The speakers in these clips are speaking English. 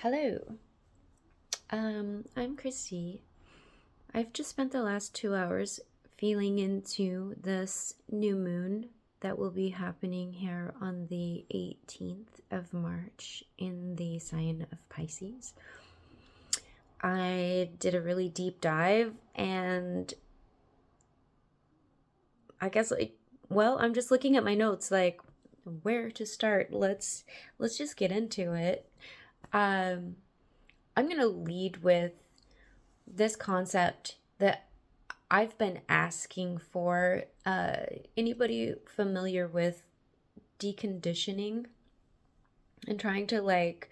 Hello. I'm Christy. I've just spent the last 2 hours feeling into this new moon that will be happening here on the 18th of March in the sign of Pisces. I did a really deep dive and I guess I'm just looking at my notes like where to start. Let's just get into it. Um I'm going to lead with this concept that I've been asking for. Anybody familiar with deconditioning and trying to like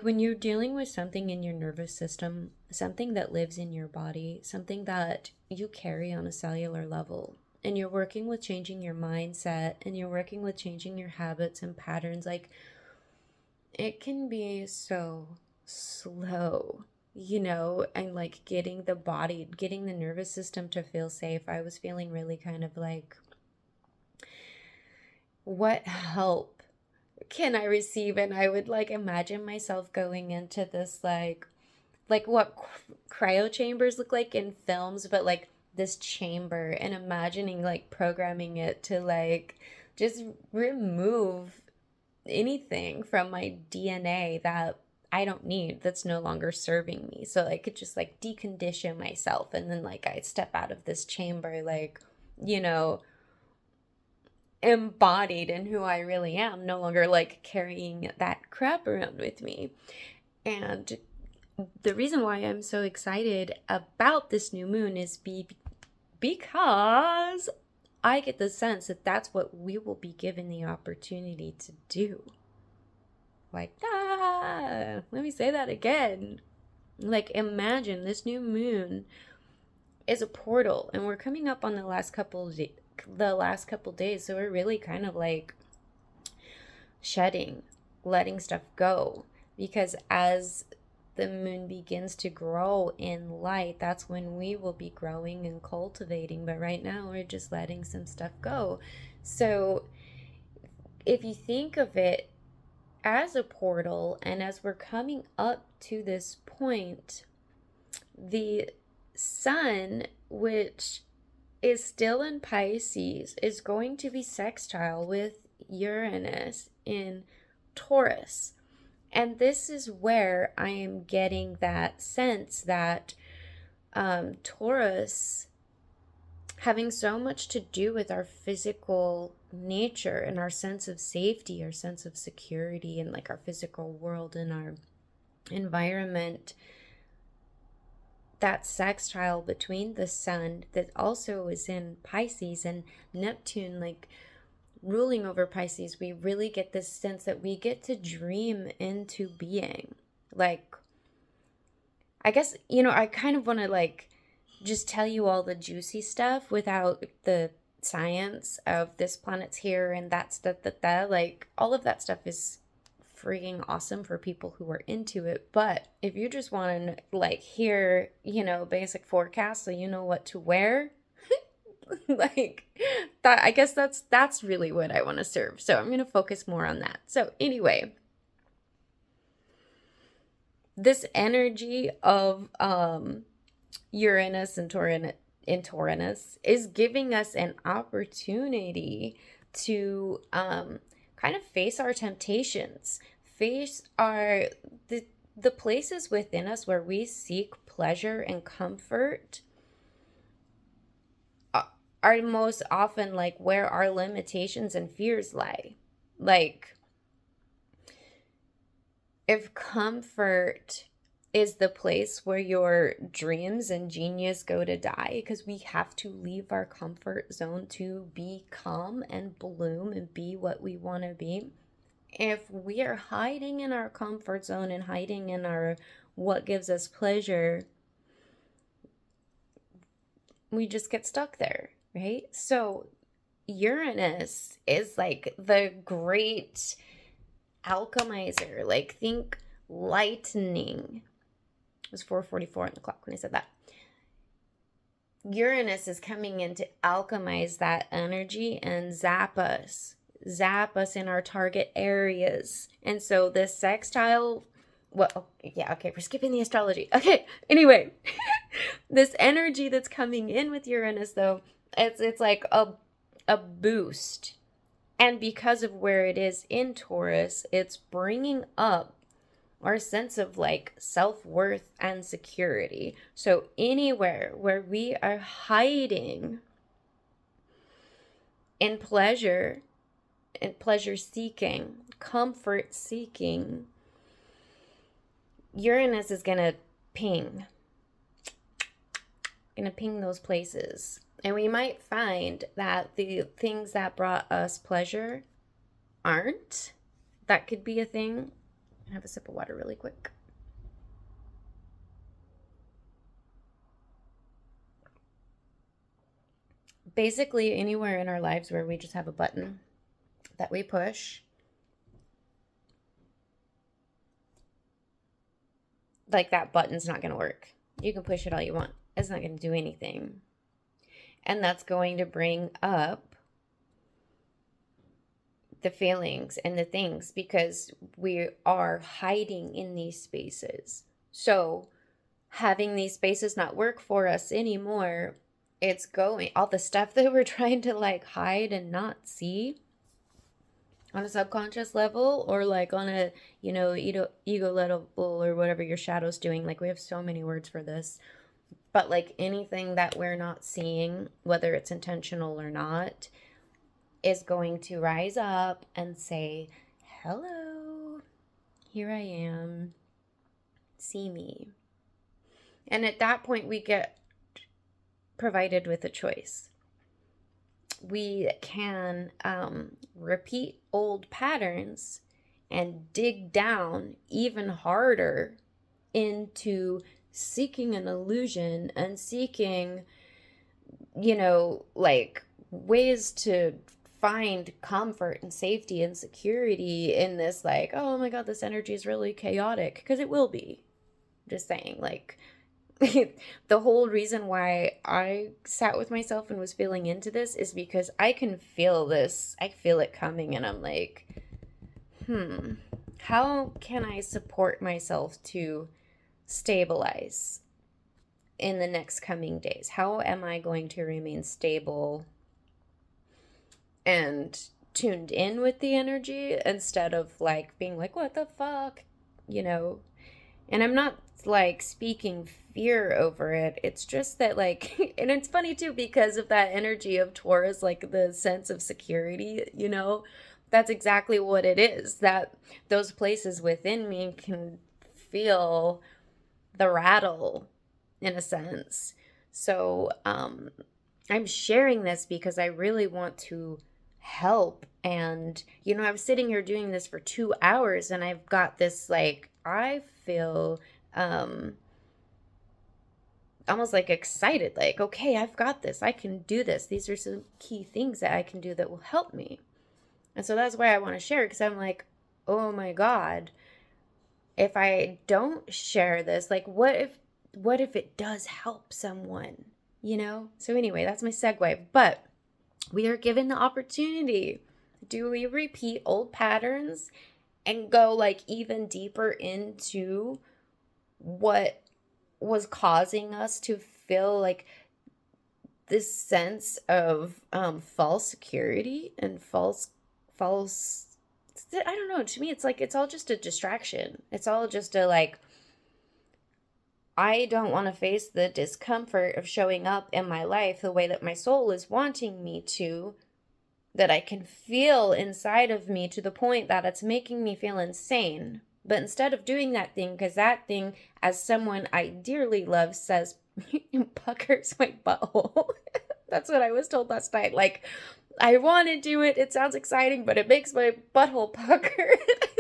when you're dealing with something in your nervous system, something that lives in your body, something that you carry on a cellular level, and you're working with changing your mindset and you're working with changing your habits and patterns, like it can be so slow, and like getting the nervous system to feel safe. I was feeling really kind of like, what help can I receive? And I would like imagine myself going into this like what cryo chambers look like in films, but like this chamber, and imagining like programming it to like just remove anything from my DNA that I don't need, that's no longer serving me. So I could just like decondition myself, and then like I step out of this chamber like, you know, embodied in who I really am, no longer like carrying that crap around with me. And the reason why I'm so excited about this new moon is because I get the sense that that's what we will be given the opportunity to do. Like, let me say that again. Like, imagine this new moon is a portal, and we're coming up on the last couple days, so we're really kind of like shedding, letting stuff go, because as the moon begins to grow in light, that's when we will be growing and cultivating. But right now, we're just letting some stuff go. So, if you think of it as a portal, and as we're coming up to this point, the sun, which is still in Pisces, is going to be sextile with Uranus in Taurus. And this is where I am getting that sense that Taurus, having so much to do with our physical nature and our sense of safety, our sense of security, and like our physical world and our environment, that sextile between the sun that also is in Pisces and Neptune, like ruling over Pisces, we really get this sense that we get to dream into being. Like, I guess, I kind of want to like just tell you all the juicy stuff without the science of this planet's here and that's that. Like, all of that stuff is freaking awesome for people who are into it. But if you just want to like hear, basic forecast so you know what to wear, like that, I guess that's really what I want to serve. So I'm going to focus more on that. So anyway, this energy of Uranus and Taurus is giving us an opportunity to kind of face our temptations, face the places within us where we seek pleasure and comfort are most often like where our limitations and fears lie. Like, if comfort is the place where your dreams and genius go to die, because we have to leave our comfort zone to be calm and bloom and be what we want to be. If we are hiding in our comfort zone and hiding in our what gives us pleasure, we just get stuck there, right? So Uranus is like the great alchemizer. Like, think lightning. It was 4:44 on the clock when I said that. Uranus is coming in to alchemize that energy and zap us in our target areas. And so this sextile well, yeah, okay, we're skipping the astrology. Okay, anyway, this energy that's coming in with Uranus, though, it's like a boost. And because of where it is in Taurus, it's bringing up our sense of like self-worth and security. So anywhere where we are hiding in pleasure and pleasure seeking, comfort seeking, Uranus is gonna ping those places. And we might find that the things that brought us pleasure aren't. That could be a thing. Have a sip of water really quick. Basically, anywhere in our lives where we just have a button that we push, like that button's not going to work. You can push it all you want. It's not going to do anything. And that's going to bring up the feelings and the things because we are hiding in these spaces. So having these spaces not work for us anymore, it's going, all the stuff that we're trying to like hide and not see on a subconscious level or like on a, ego level or whatever your shadow's doing. Like we have so many words for this, but like anything that we're not seeing, whether it's intentional or not, is going to rise up and say, hello, here I am, see me. And at that point, we get provided with a choice. We can repeat old patterns and dig down even harder into seeking an illusion and seeking, like ways to find comfort and safety and security in this, like, oh my God, this energy is really chaotic, because it will be. Just saying, like, the whole reason why I sat with myself and was feeling into this is because I can feel this. I feel it coming, and I'm like, how can I support myself to stabilize in the next coming days? How am I going to remain stable and tuned in with the energy instead of like being like, what the fuck, And I'm not like speaking fear over it. It's just that like, and it's funny too, because of that energy of Taurus, like the sense of security, that's exactly what it is, that those places within me can feel the rattle in a sense. So I'm sharing this because I really want to help. And I was sitting here doing this for 2 hours and I've got this, like, I feel almost like excited, like, okay, I've got this, I can do this, these are some key things that I can do that will help me. And so that's why I want to share, because I'm like, oh my God, if I don't share this, like, what if it does help someone, So anyway, that's my segue. But we are given the opportunity. Do we repeat old patterns and go like even deeper into what was causing us to feel like this sense of false security and false I don't know, to me it's like it's all just a distraction. It's all just a like, I don't want to face the discomfort of showing up in my life the way that my soul is wanting me to, that I can feel inside of me to the point that it's making me feel insane. But instead of doing that thing, because that thing, as someone I dearly love says, puckers my butthole. That's what I was told last night. Like, I want to do it. It sounds exciting, but it makes my butthole pucker.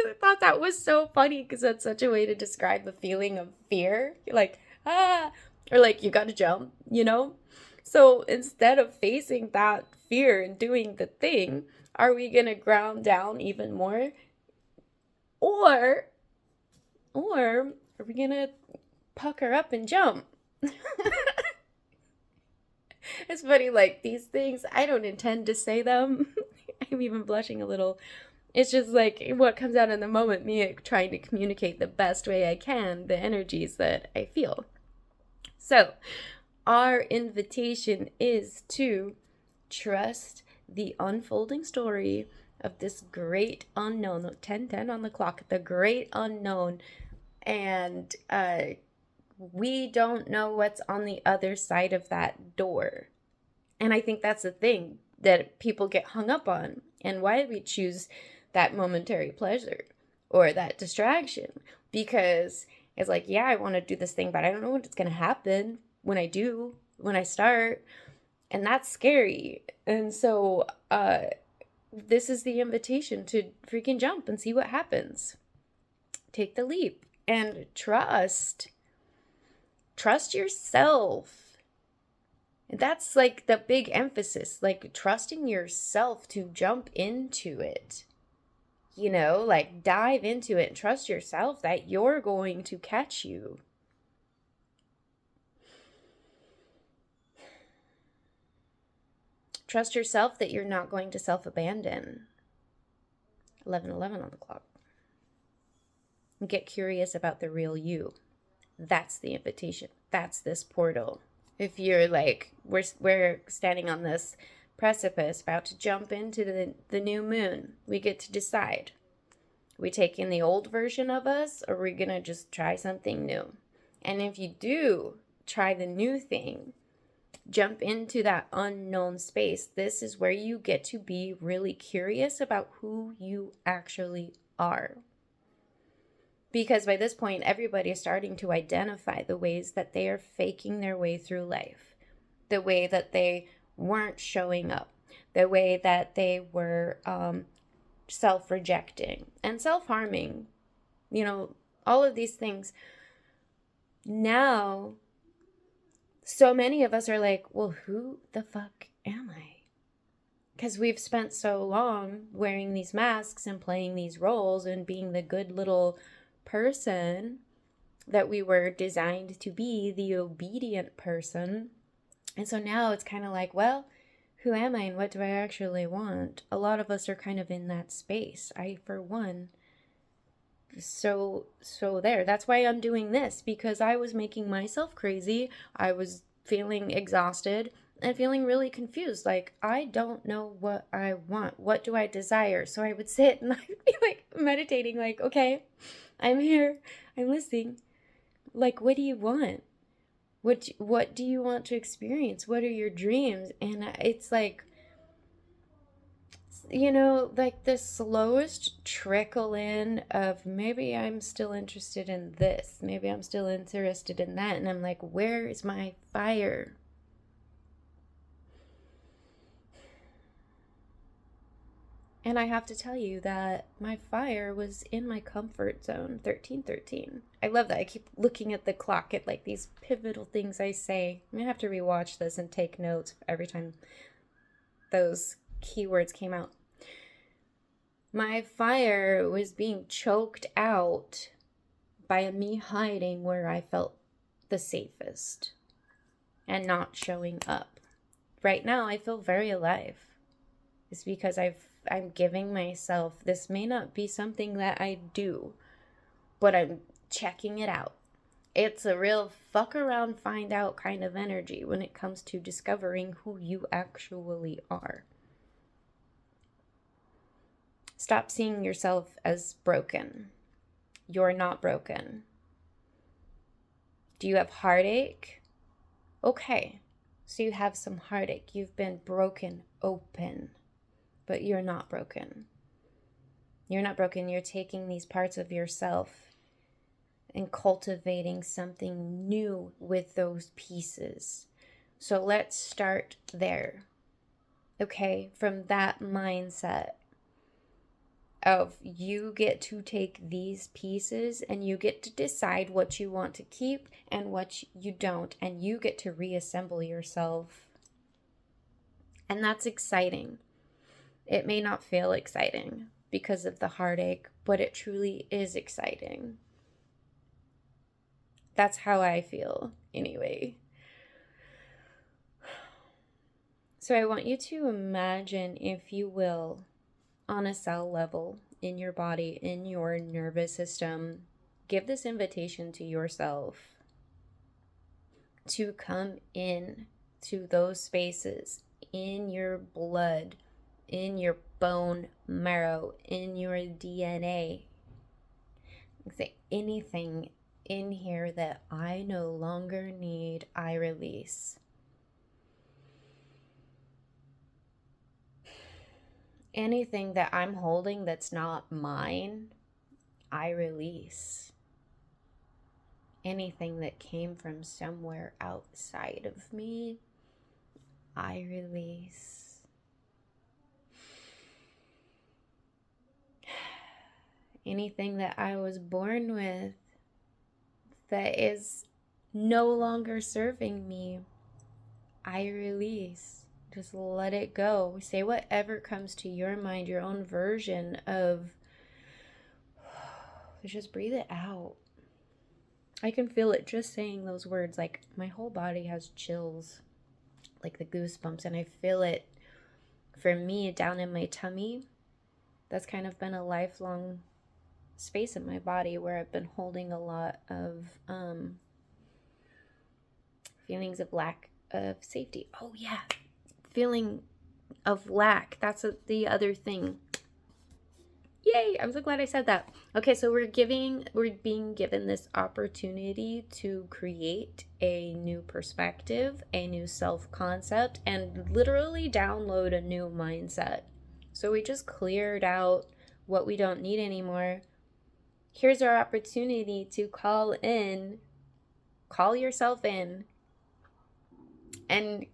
I thought that was so funny because that's such a way to describe the feeling of fear. You're like, ah, or like you got to jump, So instead of facing that fear and doing the thing, are we going to ground down even more? Or are we going to pucker up and jump? It's funny, like these things, I don't intend to say them. I'm even blushing a little. It's just like what comes out in the moment, me trying to communicate the best way I can the energies that I feel. So, our invitation is to trust the unfolding story of this great unknown, 10:10 on the clock, the great unknown. And we don't know what's on the other side of that door. And I think that's the thing that people get hung up on, and why we choose that momentary pleasure or that distraction. Because it's like, yeah, I want to do this thing, but I don't know what's going to happen when I do, when I start. And that's scary. And so this is the invitation to freaking jump and see what happens. Take the leap and trust. Trust yourself. That's like the big emphasis, like trusting yourself to jump into it. You know, like dive into it and trust yourself that you're going to catch you. Trust yourself that you're not going to self-abandon. 11:11 on the clock. And get curious about the real you. That's the invitation. That's this portal. If you're like, we're standing on this precipice, about to jump into the new moon, we get to decide. We take in the old version of us, or we're going to just try something new. And if you do try the new thing, jump into that unknown space, this is where you get to be really curious about who you actually are. Because by this point, everybody is starting to identify the ways that they are faking their way through life, the way that they weren't showing up, the way that they were self-rejecting and self-harming, you know, all of these things. Now, so many of us are like, well, who the fuck am I? Because we've spent so long wearing these masks and playing these roles and being the good little person that we were designed to be, the obedient person. And so now it's kind of like, well, who am I and what do I actually want? A lot of us are kind of in that space. I, for one, so there. That's why I'm doing this, because I was making myself crazy. I was feeling exhausted and feeling really confused. Like, I don't know what I want. What do I desire? So I would sit and I'd be like meditating, like, okay, I'm here, I'm listening. Like, what do you want? What do you want to experience? What are your dreams? And it's like, you know, like the slowest trickle in of maybe I'm still interested in this. Maybe I'm still interested in that. And I'm like, where is my fire? And I have to tell you that my fire was in my comfort zone, 13:13. I love that. I keep looking at the clock at like these pivotal things I say. I'm going to have to rewatch this and take notes every time those keywords came out. My fire was being choked out by me hiding where I felt the safest and not showing up. Right now, I feel very alive. It's because I'm giving myself, this may not be something that I do, but I'm checking it out. It's a real fuck around, find out kind of energy when it comes to discovering who you actually are. Stop seeing yourself as broken. You're not broken. Do you have heartache? Okay, so you have some heartache. You've been broken open. But you're not broken. You're not broken. You're taking these parts of yourself and cultivating something new with those pieces. So let's start there. Okay, from that mindset of you get to take these pieces and you get to decide what you want to keep and what you don't. And you get to reassemble yourself. And that's exciting. It may not feel exciting because of the heartache, but it truly is exciting. That's how I feel, anyway. So I want you to imagine, if you will, on a cell level in your body, in your nervous system, give this invitation to yourself to come in to those spaces in your blood, in your bone marrow, in your DNA. Say, anything in here that I no longer need, I release. Anything that I'm holding that's not mine, I release. Anything that came from somewhere outside of me, I release. Anything that I was born with that is no longer serving me, I release. Just let it go. Say whatever comes to your mind, your own version of, just breathe it out. I can feel it just saying those words. Like, my whole body has chills, like the goosebumps, and I feel it for me down in my tummy. That's kind of been a lifelong space in my body where I've been holding a lot of feelings of lack of safety. Oh yeah, feeling of lack. That's the other thing. Yay, I'm so glad I said that. Okay, so we're being given this opportunity to create a new perspective, a new self-concept, and literally download a new mindset. So we just cleared out what we don't need anymore. Here's our opportunity to call yourself in, and,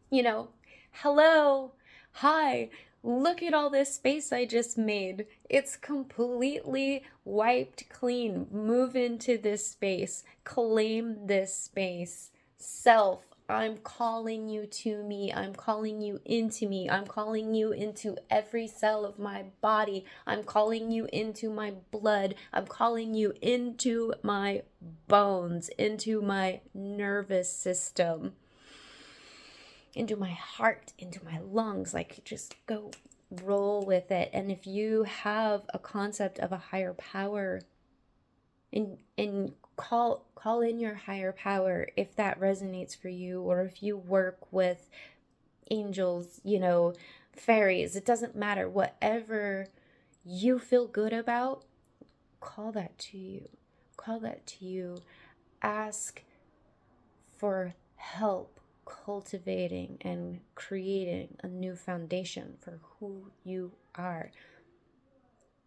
hello, hi, look at all this space I just made. It's completely wiped clean. Move into this space. Claim this space. Self, I'm calling you to me. I'm calling you into me. I'm calling you into every cell of my body. I'm calling you into my blood. I'm calling you into my bones, into my nervous system, into my heart, into my lungs. Like, just go roll with it. And if you have a concept of a higher power, and call in your higher power if that resonates for you, or if you work with angels, fairies, it doesn't matter. Whatever you feel good about, call that to you. Ask for help cultivating and creating a new foundation for who you are,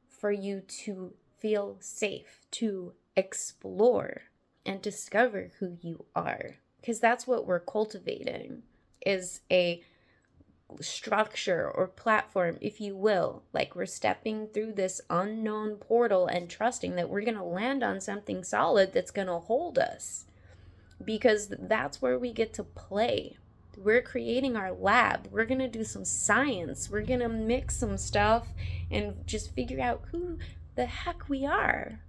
for you to feel safe to explore and discover who you are, because that's what we're cultivating, is a structure or platform, if you will. Like, we're stepping through this unknown portal and trusting that we're going to land on something solid that's going to hold us, because that's where we get to play. We're creating our lab. We're going to do some science. We're going to mix some stuff and just figure out who the heck we are.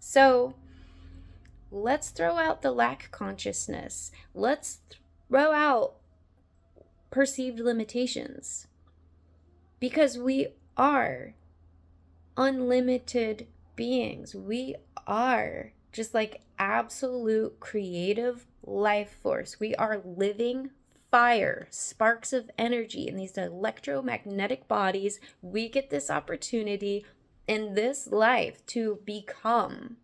So let's throw out the lack consciousness. Let's throw out perceived limitations, because we are unlimited beings. We are just like absolute creative life force. We are living fire, sparks of energy in these electromagnetic bodies. We get this opportunity in this life to become.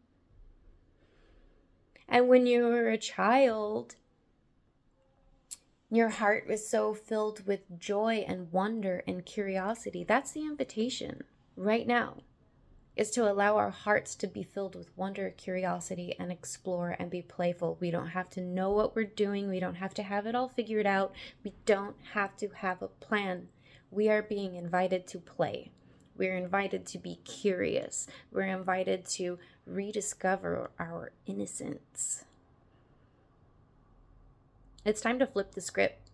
And when you were a child, your heart was so filled with joy and wonder and curiosity. That's the invitation right now, is to allow our hearts to be filled with wonder, curiosity, and explore and be playful. We don't have to know what we're doing. We don't have to have it all figured out. We don't have to have a plan. We are being invited to play. We're invited to be curious. We're invited to rediscover our innocence. It's time to flip the script.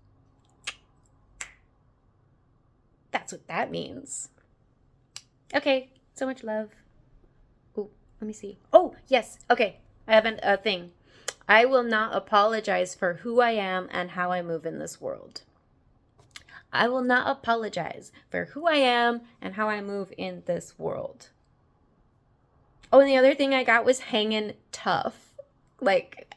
That's what that means. Okay, so much love. Oh, let me see. Oh, yes. Okay, I have a thing. I will not apologize for who I am and how I move in this world. I will not apologize for who I am and how I move in this world. Oh, and the other thing I got was hanging tough. Like,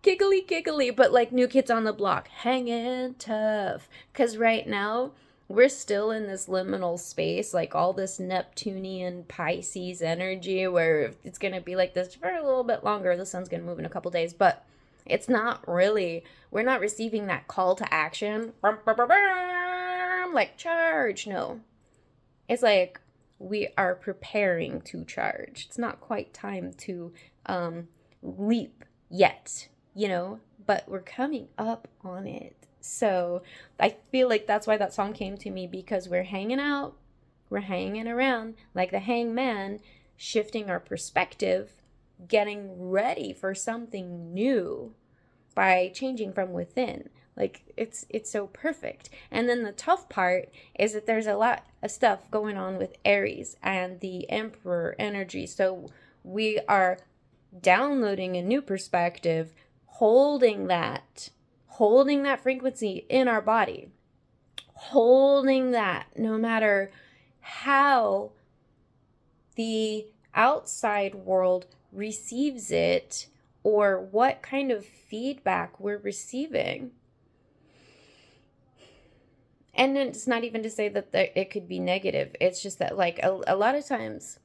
giggly, but like New Kids on the Block, hanging tough. Because right now, we're still in this liminal space, like all this Neptunian Pisces energy where it's going to be like this for a little bit longer. The sun's going to move in a couple days, but it's not really, we're not receiving that call to action. Like, charge. No. It's like we are preparing to charge. It's not quite time to leap yet, but we're coming up on it. So I feel like that's why that song came to me, because we're hanging out, we're hanging around like the hangman, shifting our perspective, getting ready for something new by changing from within. Like, it's so perfect. And then the tough part is that there's a lot of stuff going on with Aries and the Emperor energy. So we are downloading a new perspective, holding that frequency in our body, holding that no matter how the outside world receives it or what kind of feedback we're receiving. And it's not even to say that it could be negative. It's just that, like, a lot of times,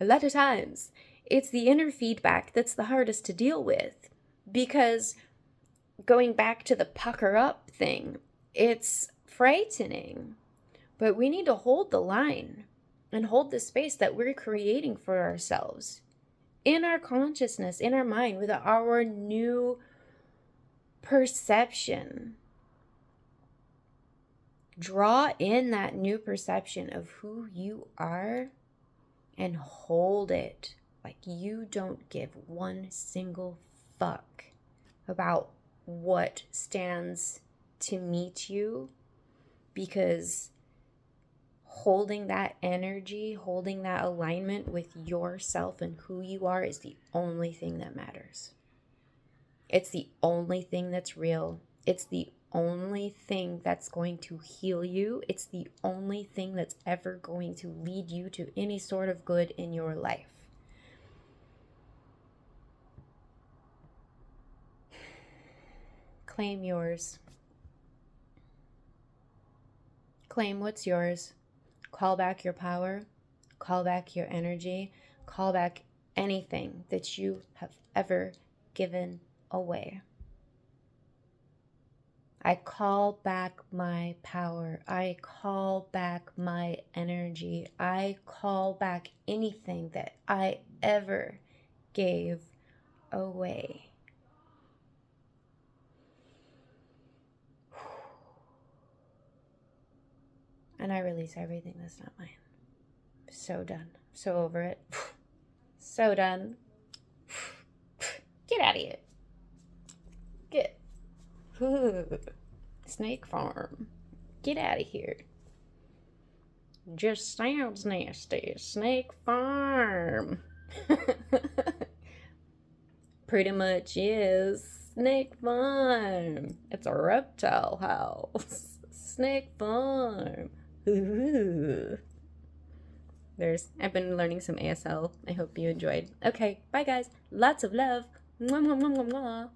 it's the inner feedback that's the hardest to deal with. Because going back to the pucker up thing, it's frightening. But we need to hold the line and hold the space that we're creating for ourselves in our consciousness, in our mind, with our new perception. Draw in that new perception of who you are and hold it like you don't give one single fuck about what stands to meet you, because holding that energy, holding that alignment with yourself and who you are is the only thing that matters. It's the only thing that's real. It's the only thing that's going to heal you. It's the only thing that's ever going to lead you to any sort of good in your life. Claim yours. Claim what's yours. Call back your power. Call back your energy. Call back anything that you have ever given away. I call back my power. I call back my energy. I call back anything that I ever gave away. And I release everything that's not mine. So done. So over it. So done. Get out of here. Get. Snake farm. Get out of here. Just sounds nasty. Snake farm. Pretty much is. Snake farm. It's a reptile house. Snake farm. I've been learning some ASL. I hope you enjoyed. Okay, bye guys. Lots of love. Mwah, mwah, mwah, mwah, mwah.